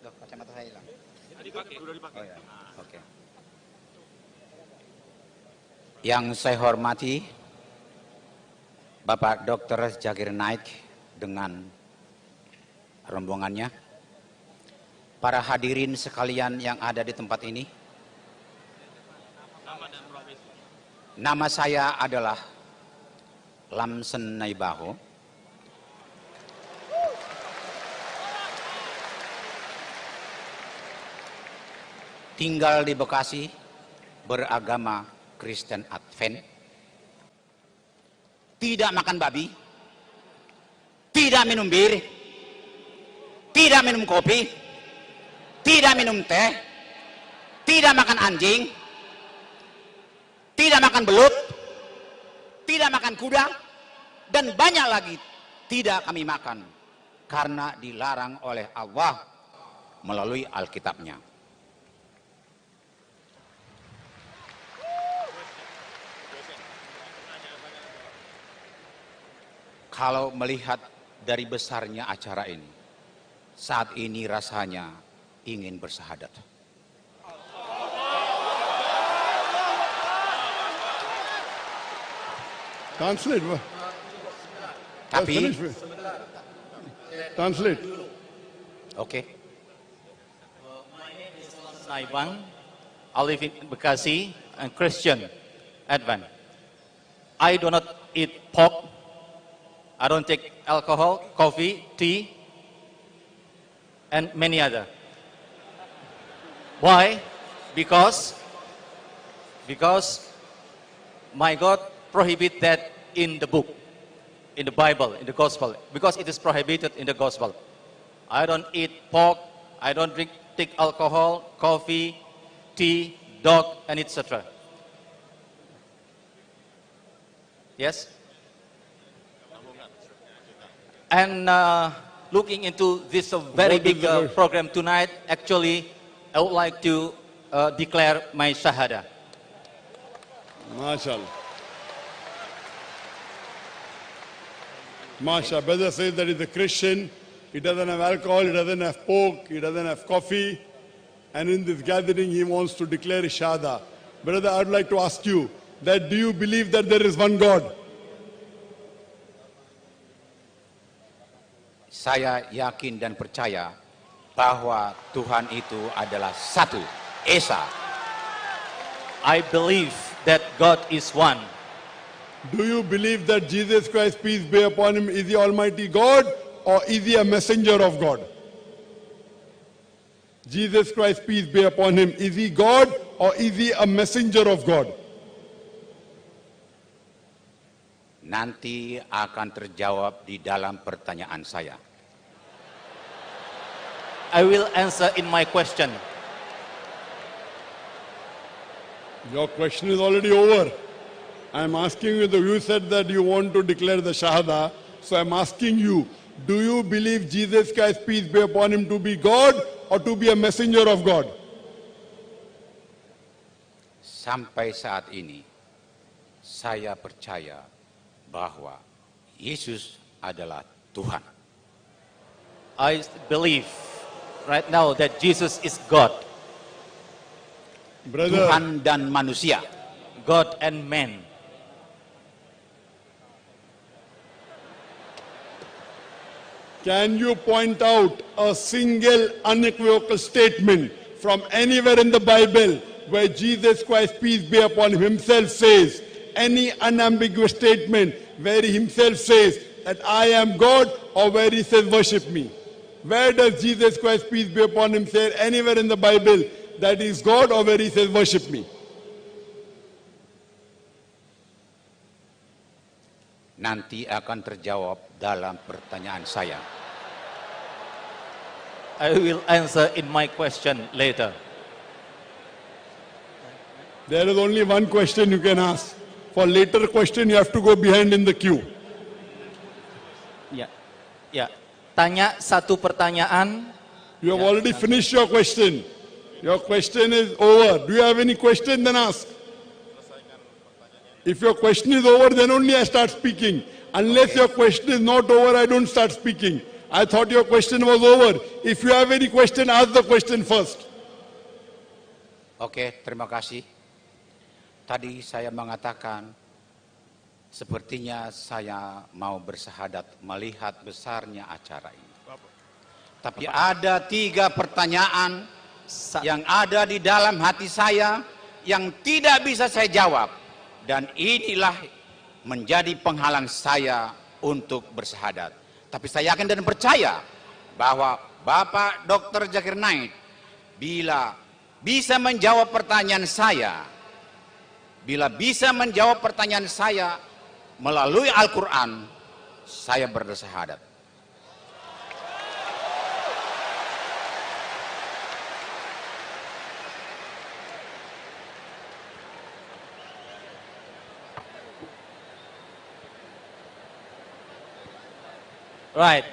Loh, kacamata saya hilang. Oh ya, oke. Yang saya hormati Bapak Dr. Zakir Naik dengan rombongannya, para hadirin sekalian yang ada di tempat ini. Nama saya adalah Lamsen Naibaho. Tinggal di Bekasi, beragama Kristen Advent. Tidak makan babi, tidak minum bir, tidak minum kopi, tidak minum teh, tidak makan anjing, tidak makan belut, tidak makan kuda, dan banyak lagi tidak kami makan karena dilarang oleh Allah melalui Alkitabnya. Kalau melihat dari besarnya acara ini, saat ini rasanya ingin bersahadat. Translate. Tapi, Translate. oke. My name is Naibang. I live in Bekasi and Christian Advent. I do not eat pork. I don't take alcohol, coffee, tea, and many other. Why? Because my God prohibit that in the book, in the Bible, in the Gospel, because it is prohibited in the Gospel. I don't eat pork, I don't take alcohol, coffee, tea, dog, and etc. Yes? And looking into this very big program tonight, actually, I would like to declare my Shahada. MashaAllah. MashaAllah. Brother says that he's a Christian. He doesn't have alcohol, he doesn't have pork, he doesn't have coffee. And in this gathering, he wants to declare his Shahada. Brother, I would like to ask you that do you believe that there is one God? Saya yakin dan percaya bahwa Tuhan itu adalah satu, Esa. I believe that God is one. Do you believe that Jesus Christ, peace be upon him, is the Almighty God or is he a messenger of God? Jesus Christ, peace be upon him, is he God or is he a messenger of God? Nanti akan terjawab di dalam pertanyaan saya. I will answer in my question. Your question is already over. I'm asking you, you said that you want to declare the Shahada. So I'm asking you, do you believe Jesus Christ, peace be upon him, to be God or to be a messenger of God? Sampai saat ini, saya percaya bahwa Yesus adalah Tuhan. I believe right now that Jesus is God. Brother, Tuhan dan manusia. God and man. can you point out a single unequivocal statement from anywhere in the Bible where Jesus Christ, peace be upon him, himself says, any unambiguous statement where he himself says that I am God, or where he says worship me? Where does Jesus Christ, peace be upon him, say anywhere in the Bible that he is God, or where he says worship me? Nanti akan terjawab dalam pertanyaan saya. I will answer in my question later. There is only one question you can ask. For later question, you have to go behind in the queue. Ya. Tanya satu pertanyaan. You have already finished your question. Your question is over. Do you have any question? Then ask. If your question is over, then only I start speaking. Unless your question is not over, I don't start speaking. I thought your question was over. If you have any question, ask the question first. Oke, terima kasih. Tadi saya mengatakan, sepertinya saya mau bersahadat melihat besarnya acara ini. Tapi ada 3 pertanyaan yang ada di dalam hati saya yang tidak bisa saya jawab. Dan inilah menjadi penghalang saya untuk bersahadat. Tapi saya yakin dan percaya bahwa Bapak Dr. Zakir Naik bila bisa menjawab pertanyaan saya, melalui Al-Quran, saya bersahadat. Right.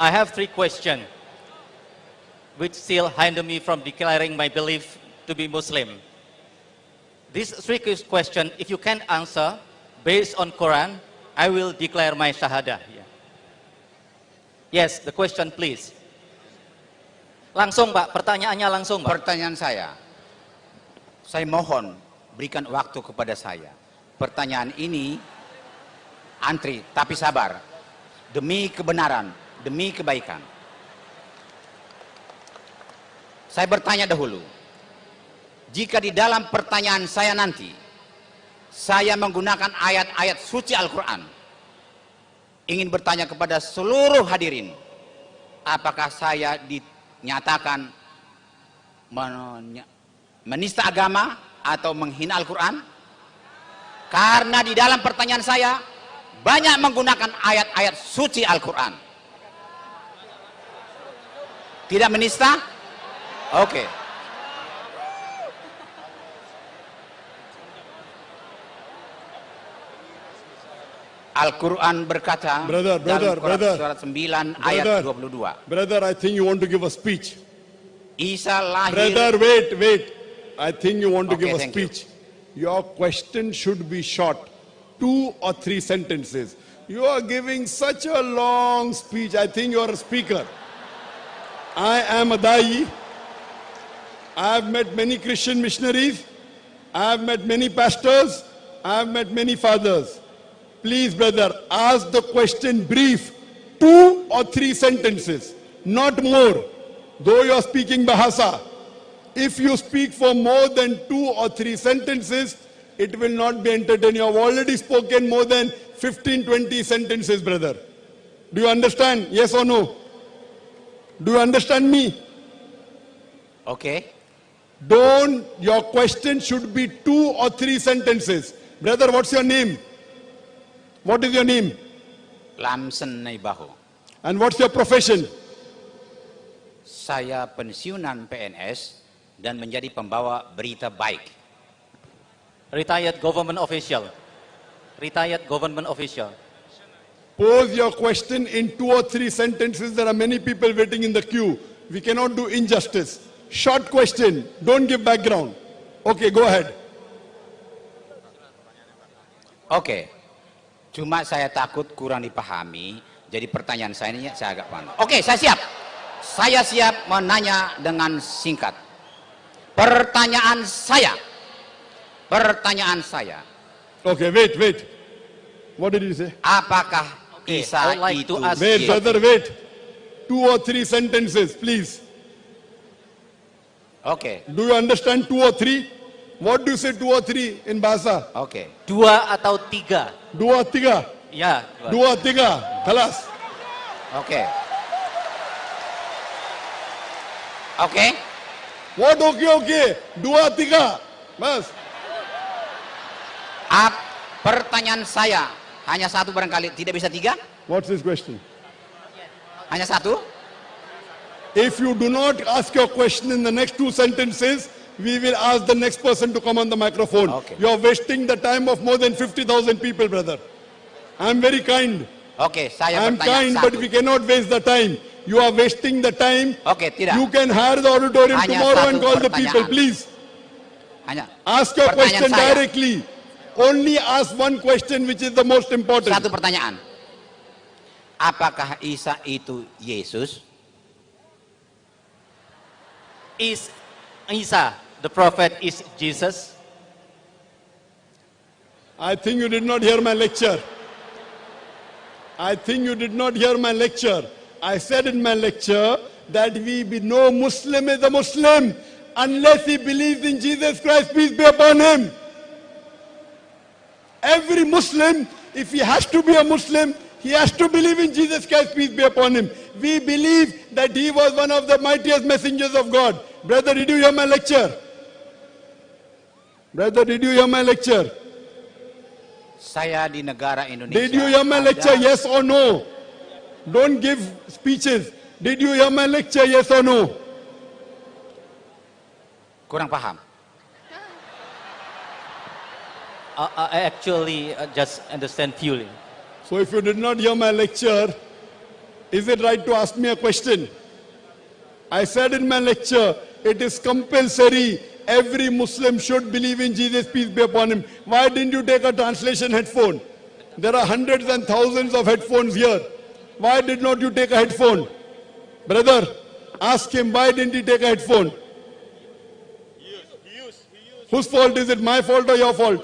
I have 3 questions which still hinder me from declaring my belief to be Muslim. These 3 questions, if you can answer based on Quran, I will declare my shahadah. Yeah. Yes, the question please. Langsung Pak, pertanyaannya langsung Pak. Pertanyaan saya mohon berikan waktu kepada saya. Pertanyaan ini antri, tapi sabar. Demi kebenaran, demi kebaikan. Saya bertanya dahulu. Jika di dalam pertanyaan saya nanti, saya menggunakan ayat-ayat suci Al-Quran, ingin bertanya kepada seluruh hadirin, apakah saya dinyatakan menista agama atau menghina Al-Quran? Karena di dalam pertanyaan saya banyak menggunakan ayat-ayat suci Al-Quran. Tidak menista? Oke. Al-Quran berkata dalam surat 9 ayat 22. Brother, I think you want to give a speech. Isa lahir. Brother, wait. I think you want to give a thank speech. Your question should be short. 2 or 3 sentences. You are giving such a long speech. I think you are a speaker. I am a Dai. I have met many Christian missionaries. I have met many pastors. I have met many fathers. Please, brother, ask the question brief. 2 or 3 sentences, not more. Though you are speaking Bahasa, if you speak for more than 2 or 3 sentences, it will not be entertaining. You have already spoken more than 15-20 sentences, brother. Do you understand? Yes or no? Do you understand me? Okay. Your question should be 2 or 3 sentences. Brother, what's your name? What is your name? Lamsen Naibaho. And what's your profession? Saya pensiunan PNS dan menjadi pembawa berita baik. Retired government official. Retired government official. Pose your question in 2 or 3 sentences. There are many people waiting in the queue. We cannot do injustice. Short question. Don't give background. Okay, go ahead. Oke. Cuma saya takut kurang dipahami. Jadi pertanyaan saya ini saya agak paham. Oke, saya siap. Saya siap menanya dengan singkat. Pertanyaan saya. Okay, wait. What did you say? Apakah Okay, Isa I would like itu to ask Wait, you. brother, wait. 2 or 3 sentences, please. Oke. Do you understand 2 or 3? What do you say 2 or 3 in Bahasa? Oke. 2 atau 3? 2 3. Ya. 2 3. Khalas. Oke. Oke. What okay? 2 3. Mas. Pertanyaan saya hanya satu barangkali, tidak bisa 3? What's his question? Hanya satu? If you do not ask your question in the next 2 sentences, we will ask the next person to come on the microphone. Okay. You are wasting the time of more than 50,000 people, brother. I am very kind. Oke, saya I am bertanya kind, satu. but we cannot waste the time. You are wasting the time. Oke, tidak. You can hire the auditorium Hanya tomorrow satu and call the people, pertanyaan. please. Hanya Ask your pertanyaan question saya. directly. Only ask one question which is the most important. Satu pertanyaan. Apakah Isa itu Yesus? Is Isa, the prophet, is Jesus? I think you did not hear my lecture. I think you did not hear my lecture. I said in my lecture that no Muslim is a Muslim unless he believes in Jesus Christ, peace be upon him. Every Muslim, if he has to be a Muslim, he has to believe in Jesus Christ, peace be upon him. We believe that he was one of the mightiest messengers of God. Brother, did you hear my lecture? Brother, did you hear my lecture? Saya di negara Indonesia. Did you hear my lecture, yes or no? Don't give speeches. Did you hear my lecture, yes or no? Kurang paham. I actually just understand purely. So if you did not hear my lecture, is it right to ask me a question? I said in my lecture, it is compulsory. Every Muslim should believe in Jesus, peace be upon him. Why didn't you take a translation headphone? There are hundreds and thousands of headphones here. Why did not you take a headphone? Brother, ask him, why didn't he take a headphone? He used. Whose fault is it, my fault or your fault?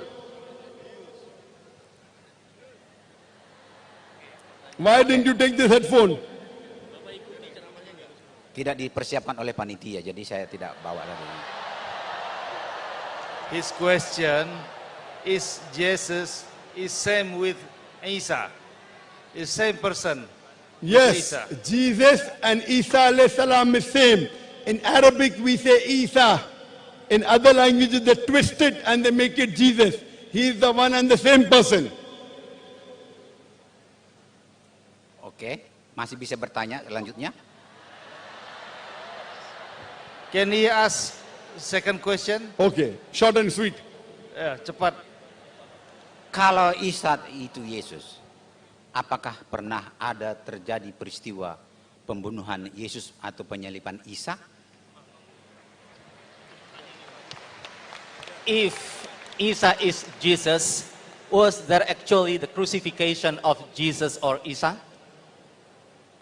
Why didn't you take this headphone? Tidak dipersiapkan oleh panitia, jadi saya tidak bawa lagi. His question is Jesus is same with Isa, is same person. Yes, Isa. Jesus and Isa alayhi salam is same. In Arabic we say Isa. In other languages they twist it and they make it Jesus. He is the one and the same person. Oke, masih bisa bertanya selanjutnya? Can he ask second question? Okay, short and sweet. Cepat. Kalau Isa itu Yesus, apakah pernah ada terjadi peristiwa pembunuhan Yesus atau penyaliban Isa? If Isa is Jesus, was there actually the crucifixion of Jesus or Isa?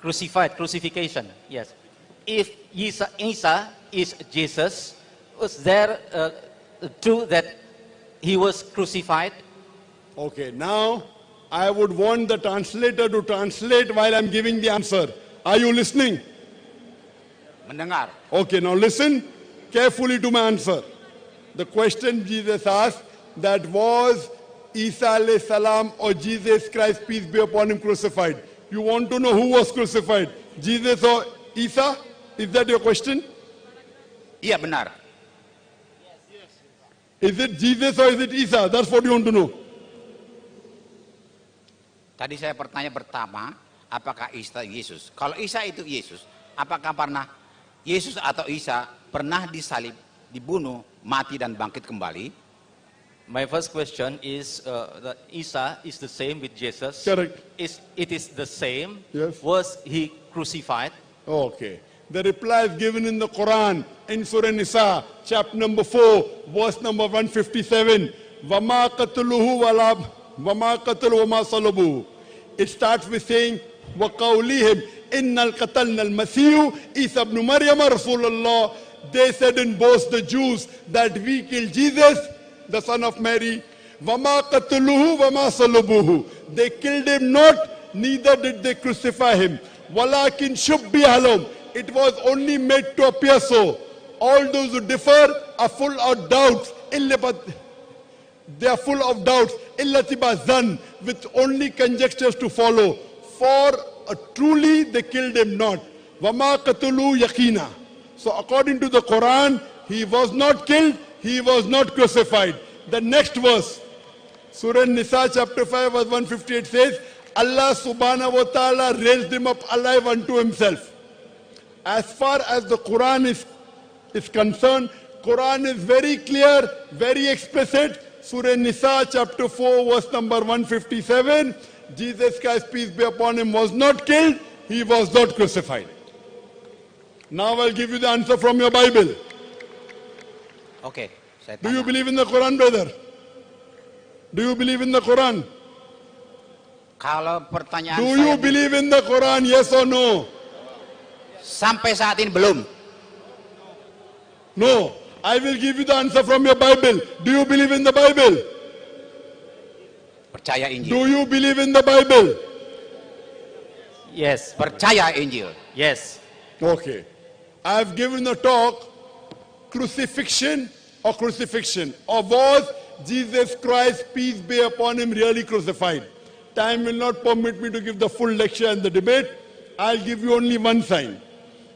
Crucifixion, yes. If Isa is Jesus, was there true that he was crucified? Okay, now I would want the translator to translate while I'm giving the answer. Are you listening? Mendengar. Okay, now listen carefully to my answer. The question Jesus asked, that was Isa alayhi salam or Jesus Christ, peace be upon him, crucified. You want to know who was crucified? Jesus or Isa? Is that your question? Iya benar. Is it Jesus or is it Isa? That's what you want to know. Tadi saya bertanya pertama, apakah Isa Yesus? Kalau Isa itu Yesus, apakah pernah Yesus atau Isa pernah disalib, dibunuh, mati dan bangkit kembali? My first question is that Isa is the same with Jesus. Correct. It is the same. Yes. Was he crucified? Okay. The reply is given in the Quran, in Surah Nisa, chapter number 4, verse number 157. Wama qatluhu wama qatlu wama salabuhu. It starts with saying, wa qawlihim innal qatalna al-masihu Isa ibn Maryam Rasulullah. They said in both the Jews that we killed Jesus, the son of Mary. Wama qatluhu wama salabuhu. They killed him not, neither did they crucify him. Walakin shubbiha lahum. It was only made to appear so. All those who differ are full of doubts. They are full of doubts. Zan, with only conjectures to follow. For truly they killed him not. Wama qatlu yaqina. So according to the Quran, he was not killed, he was not crucified. The next verse, Surah Nisa chapter 5 verse 158 says, Allah subhanahu wa ta'ala raised him up alive unto himself. As far as the Quran is concerned, Quran is very clear, very explicit. Surah Nisa chapter 4 verse number 157, Jesus Christ, peace be upon him, was not killed, he was not crucified. Now I'll give you the answer from your Bible. Oke, saya Do you tanya. believe in the Quran, brother? Do you believe in the Quran? Kalau pertanyaan Do saya you believe in the Quran? Yes or no? sampai saat ini belum. No. I will give you the answer from your Bible. Do you believe in the Bible? Percaya Injil. Do you believe in the Bible? Yes. Percaya Injil. Yes. Okay. I have given a talk, crucifixion or crucifixion. Or was Jesus Christ, peace be upon him, really crucified? Time will not permit me to give the full lecture and the debate. I'll give you only one sign.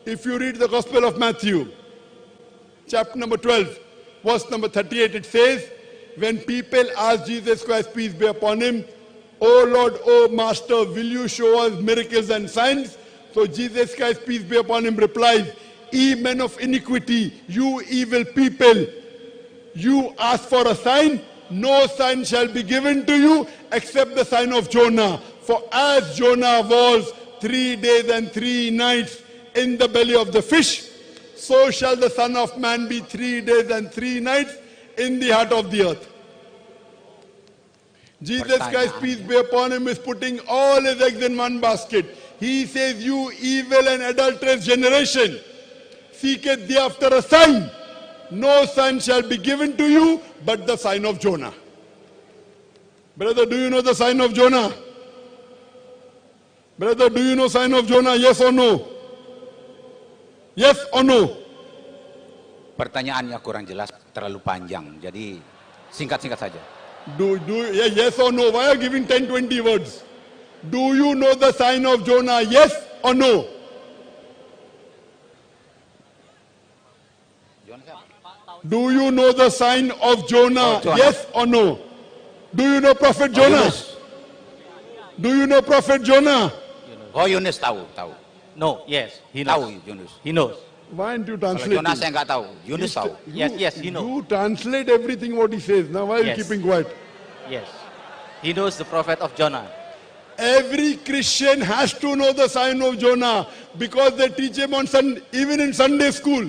If you read the Gospel of Matthew, chapter number 12, verse number 38, it says, when people ask Jesus Christ, peace be upon him, O Lord, O Master, will you show us miracles and signs? So Jesus Christ, peace be upon him, replies, ye men of iniquity, you evil people, you ask for a sign, no sign shall be given to you except the sign of Jonah. For as Jonah was 3 days and 3 nights in the belly of the fish, so shall the Son of Man be 3 days and 3 nights in the heart of the earth. Jesus Christ, peace be upon him, is putting all his eggs in one basket. He says, you evil and adulterous generation, seeketh thee after a sign. No sign shall be given to you but the sign of Jonah. Brother, do you know the sign of Jonah? Brother, do you know sign of Jonah? Yes or no? Yes or no? Pertanyaannya kurang jelas, terlalu panjang. Jadi singkat-singkat saja. Yes or no? Why are you giving 10, 20 words? Do you know the sign of Jonah? Yes or no? Do you know the sign of Jonah? Jonah. Yes or no? Do you know Prophet Jonah? Yunus. Do you know Prophet Jonah? Oh Yunus tahu. No. Yes. He Tahu knows. Yunus. He knows. Why aren't you Kalau translating? Jonas saya nggak tahu. Yunus tahu. Yes, he knows. You translate everything what he says. Now why are you Yes. keeping quiet? Yes. He knows the prophet of Jonah. Every Christian has to know the sign of Jonah because they teach him on Sunday, even in Sunday school.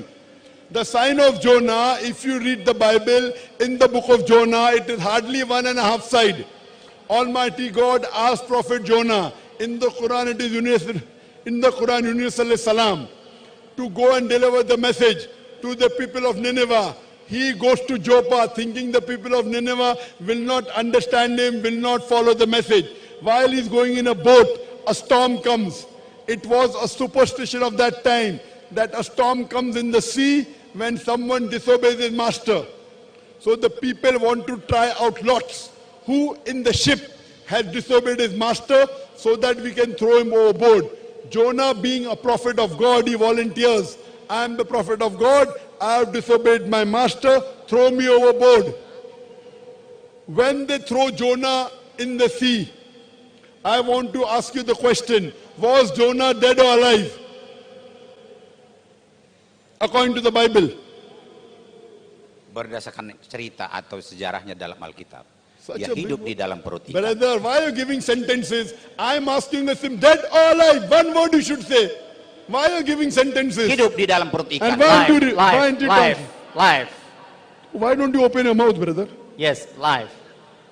The sign of Jonah, if you read the Bible, in the book of Jonah, it is hardly 1.5 side. Almighty God asked Prophet Jonah, in the Quran it is Yunus salam, to go and deliver the message to the people of Nineveh. He goes to Joppa thinking the people of Nineveh will not understand him, will not follow the message. While he's going in a boat, a storm comes. It was a superstition of that time that a storm comes in the sea when someone disobeys his master. So the people want to try out lots who in the ship has disobeyed his master so that we can throw him overboard. Jonah, being a prophet of God, he volunteers. I am the prophet of God. I have disobeyed my master. Throw me overboard. When they throw Jonah in the sea, I want to ask you the question, was Jonah dead or alive? According to the Bible. Berdasarkan cerita atau sejarahnya dalam Alkitab. Such Dia a hidup big di dalam perut ikan. Brother, why are you giving sentences? I'm asking us him dead or alive. One word you should say. Why are you giving sentences? Hidup di dalam perut ikan. And why do you, why Live. don't you Live. talk? Live. Why don't you open your mouth, brother? Yes. Live.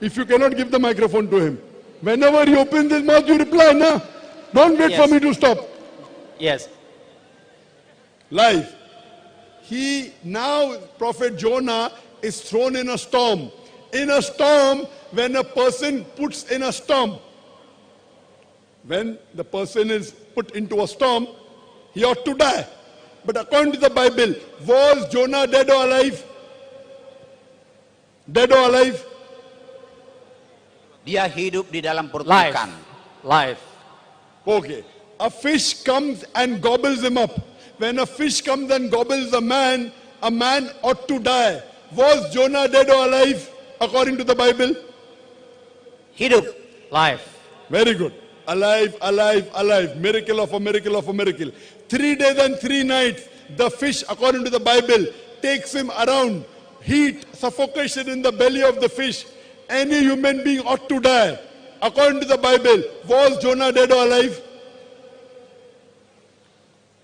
If you cannot give the microphone to him. Whenever he opens his mouth, you reply, no? Don't wait for Yes. me to stop. Yes. Live. Now Prophet Jonah is thrown in a storm. In a storm, when a person puts in a storm, when the person is put into a storm, he ought to die. But according to the Bible, was Jonah dead or alive? Dead or alive? Dia hidup di dalam perut Live. ikan. Live. Okay. A fish comes and gobbles him up. When a fish comes and gobbles a man ought to die. Was Jonah dead or alive according to the Bible? Hidup. Live. Very good. Alive, alive, alive. Miracle of a miracle of a miracle. 3 days and 3 nights, the fish, according to the Bible, takes him around. Heat, suffocation in the belly of the fish. Any human being ought to die. According to the Bible, was Jonah dead or alive?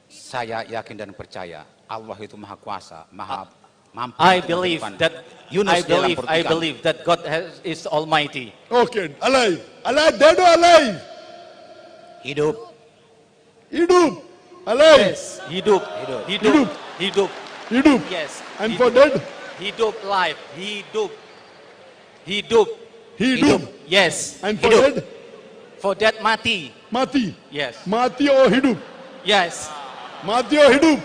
Saya yakin dan percaya Allah itu maha kuasa, maha Mampu I untuk believe menghidupkan. that Yunus I dalam believe pertigaan. that God is Almighty. Okay, alive. Alive, dead or alive? Hidup. Hidup. Alive. Yes, hidup, Hidup. hidup, hidup. Hidup. Yes. And hidup. for dead? Hidup life, hidup, hidup. Hidup. Yes. And for hidup. dead? For that mati. Mati. Yes. Mati or hidup? Yes. Mati or hidup?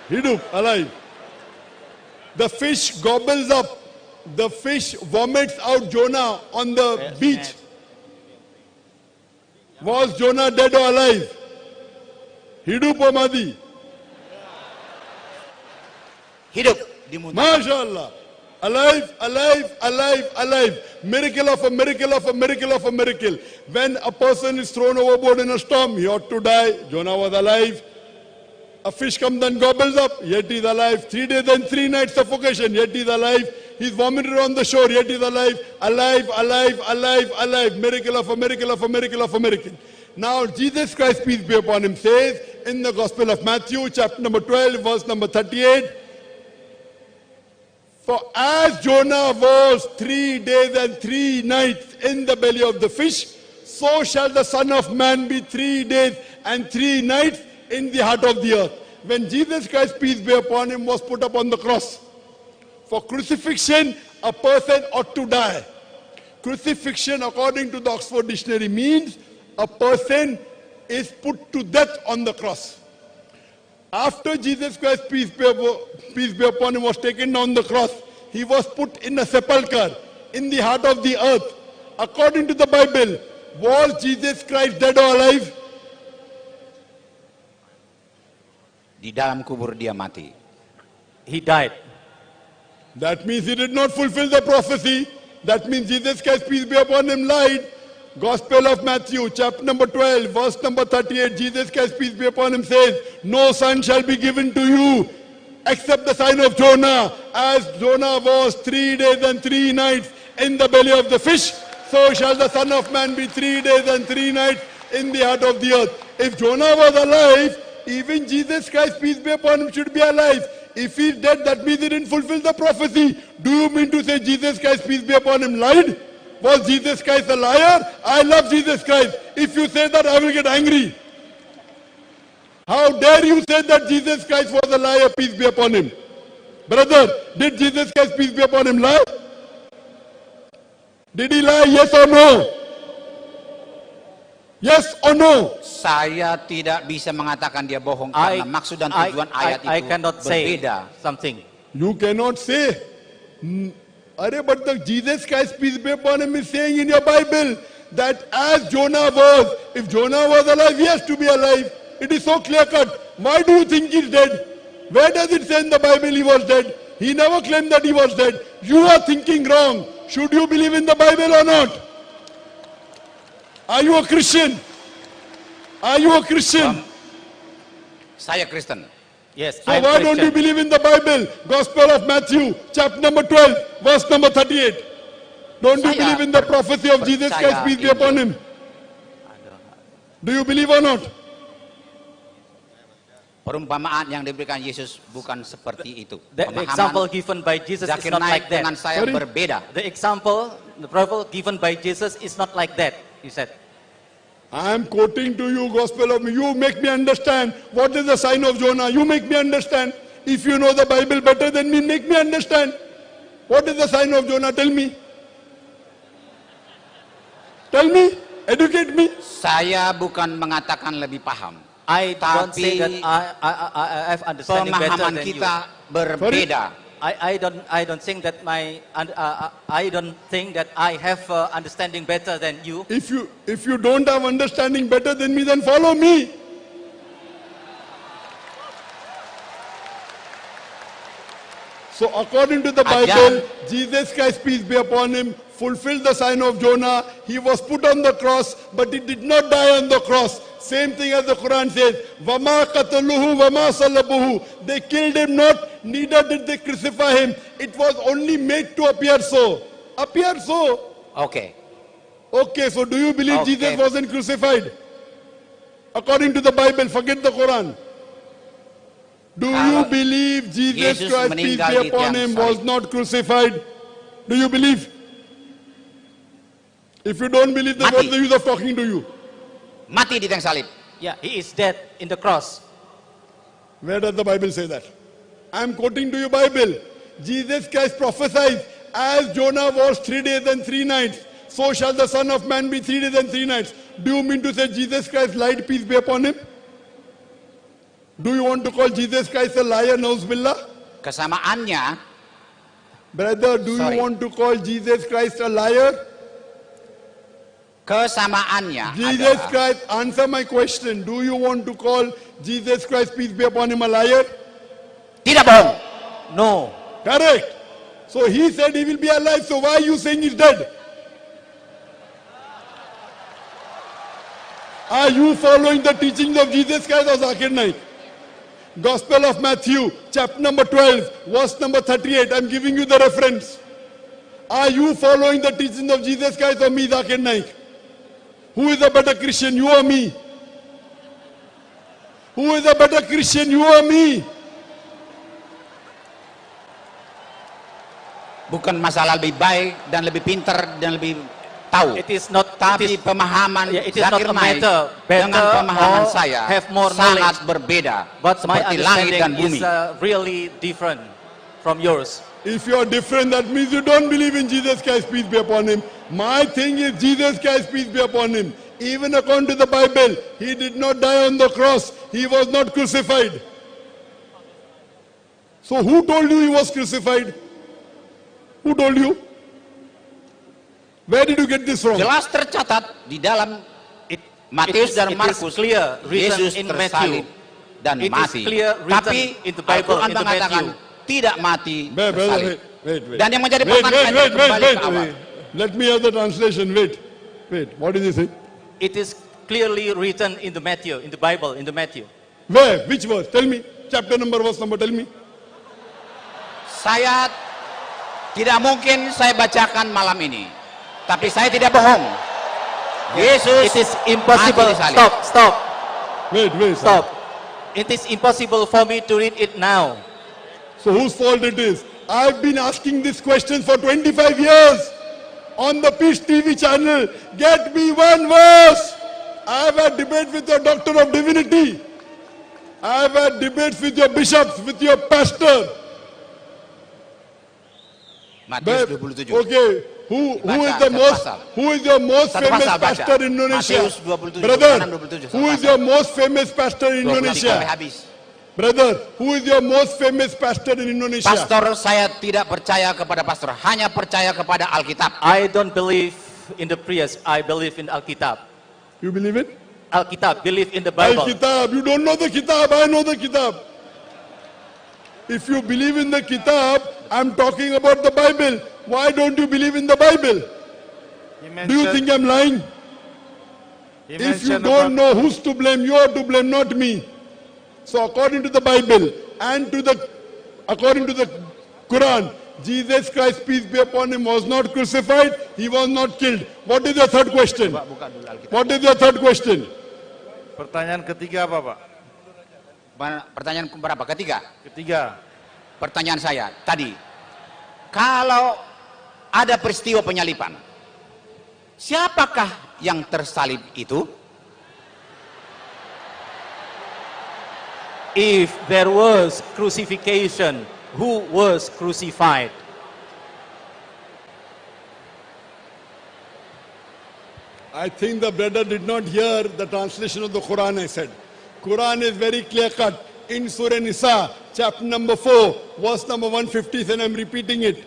Hidup, alive. The fish gobbles up. The fish vomits out Jonah on the beach. Was Jonah dead or alive? Hidup or mati? Hidup. Dimuntahkan. MashaAllah. Alive, alive, alive, alive. Miracle of a miracle of a miracle of a miracle. When a person is thrown overboard in a storm, he ought to die. Jonah was alive. A fish comes and gobbles up, yet he is alive. 3 days and 3 nights suffocation, yet he is alive. He is vomited on the shore, yet he is alive. Alive, alive, alive, alive. Miracle of a miracle of a miracle of a miracle. Now Jesus Christ, peace be upon him, says in the Gospel of Matthew, chapter number 12, verse number 38, for as Jonah was 3 days and 3 nights in the belly of the fish, so shall the Son of Man be 3 days and 3 nights in the heart of the earth. When Jesus Christ, peace be upon him, was put up on the cross, for crucifixion, a person ought to die. Crucifixion, according to the Oxford Dictionary, means a person is put to death on the cross. After Jesus Christ, peace be upon him, was taken down the cross, he was put in a sepulchre in the heart of the earth. According to the Bible, was Jesus Christ dead or alive? Di dalam kubur dia mati. He died. That means he did not fulfill the prophecy. That means Jesus Christ, peace be upon him, lied. Gospel of Matthew, chapter number 12, verse number 38, Jesus Christ, peace be upon him, says, no son shall be given to you except the sign of Jonah. As Jonah was 3 days and 3 nights in the belly of the fish, so shall the Son of Man be 3 days and 3 nights in the heart of the earth. If Jonah was alive, even Jesus Christ, peace be upon him, should be alive. If he's dead, that means he didn't fulfill the prophecy. Do you mean to say Jesus Christ, peace be upon him, lied? Was Jesus Christ a liar? I love Jesus Christ. If you say that, I will get angry. How dare you say that Jesus Christ was a liar, peace be upon him? Brother, did Jesus Christ, peace be upon him, lie? Did he lie, yes or no? Yes or no? Saya tidak bisa mengatakan dia bohong karena maksud dan tujuan ayat I itu cannot say berbeda. something. You cannot say. But the Jesus Christ, peace be upon him, is saying in your Bible that as Jonah was, if Jonah was alive, he has to be alive. It is so clear cut. Why do you think he's dead? Where does it say in the Bible he was dead? He never claimed that he was dead. You are thinking wrong. Should you believe in the Bible or not? Are you a Christian? Are you a Christian? Saya Kristen. Yes, So I'm why don't you Christian. believe in the Bible? Gospel of Matthew, chapter number 12, verse number 38. Don't you Saya believe in the prophecy of Jesus percaya Christ, peace be upon him? Do you believe or not? Perumpamaan yang diberikan Yesus bukan seperti itu. The example given by Jesus is Zakir not naik like dengan that. saya Sorry? berbeda. The example, the parable given by Jesus is not like that, he said. I am quoting to you gospel of me. You make me understand what is the sign of Jonah. You make me understand. If you know the Bible better than me, make me understand. What is the sign of Jonah? Tell me. Tell me. Educate me. Saya bukan mengatakan lebih paham. I don't say that Tapi I have understanding better Pemahaman than you. kita berbeda. I don't think that I don't think that I have understanding better than you. If you don't have understanding better than me, then follow me. So according to the Bible, Jesus Christ, peace be upon him, fulfilled the sign of Jonah. He was put on the cross, but he did not die on the cross. Same thing as the Quran says, Vama qataluhu vama salabuhu. They killed him not, neither did they crucify him. It was only made to appear so. Appear so. Oke. Okay, so do you believe Okay. Jesus wasn't crucified? According to the Bible, forget the Quran. Do you you believe Jesus Yesus Christ, peace meninggal be di upon tiang him, salib. was not crucified? Do you believe? If you don't believe, then Mati. what's the use of talking to you? Mati di tiang salib. Yeah, he is dead in the cross. Where does the Bible say that? I'm quoting to you Bible. Jesus Christ prophesied, as Jonah was 3 days and 3 nights, so shall the Son of Man be 3 days and 3 nights. Do you mean to say Jesus Christ lied, peace be upon him? Do you want to call Jesus Christ a liar, Nauzubillah? Kesamaannya, Brother, do Sorry. you want to call Jesus Christ a liar? kesamaannya Jesus adalah Christ, answer my question. Do you want to call Jesus Christ, peace be upon him, a liar? tidak bohong. No. Correct. So he said he will be alive. So why are you saying he's dead? Are you following the teachings of Jesus Christ or Zakir Naik? Gospel of Matthew, chapter number 12, verse number 38. I'm giving you the reference. Are you following the teachings of Jesus Christ or me, Zakir Naik? Who is a better Christian, you or me? Who is a better Christian, you or me? Bukan masalah lebih baik dan lebih pintar dan lebih tahu. It is not, Tapi it is, pemahaman yeah, it is not Zakir a Naik matter dengan better pemahaman or saya have more sangat knowledge. berbeda. but my Seperti langit dan bumi. understanding is really different from yours. If you are different, that means you don't believe in Jesus Christ, peace be upon him. My thing is Jesus Christ, peace be upon him. Even according to the Bible, he did not die on the cross. He was not crucified. So who told you he was crucified? Who told you? Where did you get this from? Jelas tercatat di dalam It, Matius dan it is Markus, clear written Yesus in tersalib Matthew. dan It is mati. clear written Tapi in the Bible, Al-Quran in the mengatakan Matthew. tidak mati Brother, tersalib. wait. Dan yang menjadi Wait, pertanyaan kembali ke awal. Let me have the translation. Wait. What did he say? It is clearly written in the Matthew, in the Bible, in the Matthew. Where? Which verse? Tell me. Chapter number, verse number, tell me. Saya tidak mungkin saya bacakan malam ini, tapi saya tidak bohong. Yesus It is impossible. mati disalib. Stop. Wait. Stop. It is impossible for me to read it now. So whose fault it is? I've been asking this question for 25 years on the Peace TV channel. Get me one verse. I've had debates with your doctor of divinity. I've had debates with your bishops, with your pastor. Matius But, 27. okay, who is Baca the satu most pasal. who is your most Satu famous pasal baca. pastor in Indonesia? Matius 27, Brother, 26, who is satu your pasal. most famous pastor in 23 sampai Indonesia? habis. Brother, who is your most famous pastor in Indonesia? Pastor, saya tidak percaya kepada pastor, hanya percaya kepada Alkitab. I don't believe in the priest. I believe in Alkitab. You believe it? Alkitab, believe in the Bible. Al-Kitab. You don't know the Kitab. I know the Kitab. If you believe in the Kitab, I'm talking about the Bible. Why don't you believe in the Bible? Do you think I'm lying? If you don't know who's to blame, you are to blame, not me. So according to the Bible and according to the Quran, Jesus Christ, peace be upon him, was not crucified. He was not killed. What is your third question? Buka dulu Alkitab. What is your third question? Pertanyaan ketiga apa, Pak? Pertanyaan berapa? Ketiga. Ketiga. Pertanyaan saya tadi, kalau ada peristiwa penyaliban, siapakah yang tersalib itu? If there was crucifixion, who was crucified? I think the brother did not hear the translation of the Quran I said. Quran is very clear cut. In Surah Nisa, chapter number 4, verse number 150, and I'm repeating it.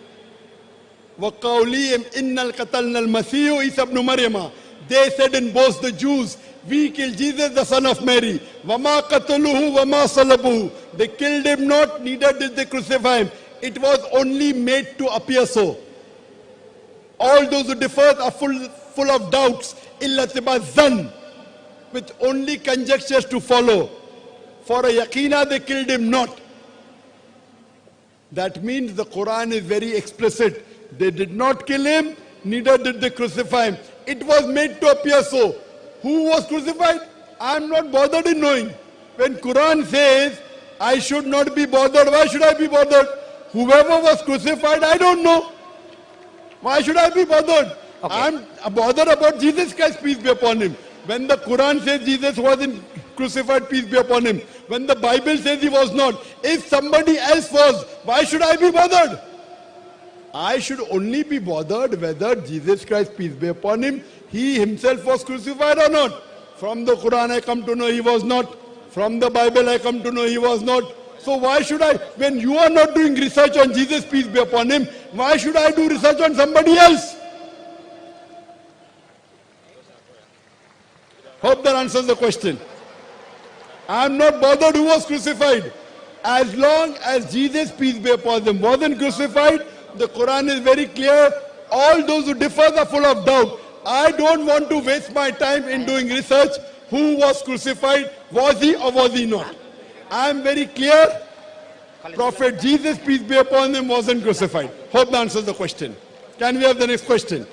وَقَوْلِيهِمْ إِنَّ الْقَتَلْنَا الْمَسِيحُ عِيسَى ابْنُ مَرْيَمَ. They said in both the Jews, we killed Jesus, the son of Mary. وَمَا قَتَلُوهُ وَمَا صَلَبُوهُ. They killed him not, neither did they crucify him. It was only made to appear so. All those who differ are full of doubts, إِلَّا تِبَا zan, with only conjectures to follow. For a yaqeenah they killed him not. That means the Quran is very explicit. They did not kill him, neither did they crucify him. It was made to appear so. Who was crucified? I am not bothered in knowing. When Quran says, I should not be bothered. Why should I be bothered? Whoever was crucified, I don't know. Why should I be bothered? Okay. I'm bothered about Jesus Christ, peace be upon him. When the Quran says Jesus wasn't crucified, peace be upon him. When the Bible says he was not. If somebody else was, why should I be bothered? I should only be bothered whether Jesus Christ, peace be upon him, he himself was crucified or not. From the Quran I come to know he was not. From the Bible I come to know he was not. So why should I, when you are not doing research on Jesus, peace be upon him, why should I do research on somebody else? Hope that answers the question. I am not bothered who was crucified. As long as Jesus, peace be upon him, wasn't crucified, the Quran is very clear. All those who differ are full of doubt. I don't want to waste my time in doing research. Who was crucified? Was he or was he not? I am very clear. Prophet Jesus, peace be upon him, wasn't crucified. Hope that answers the question. Can we have the next question?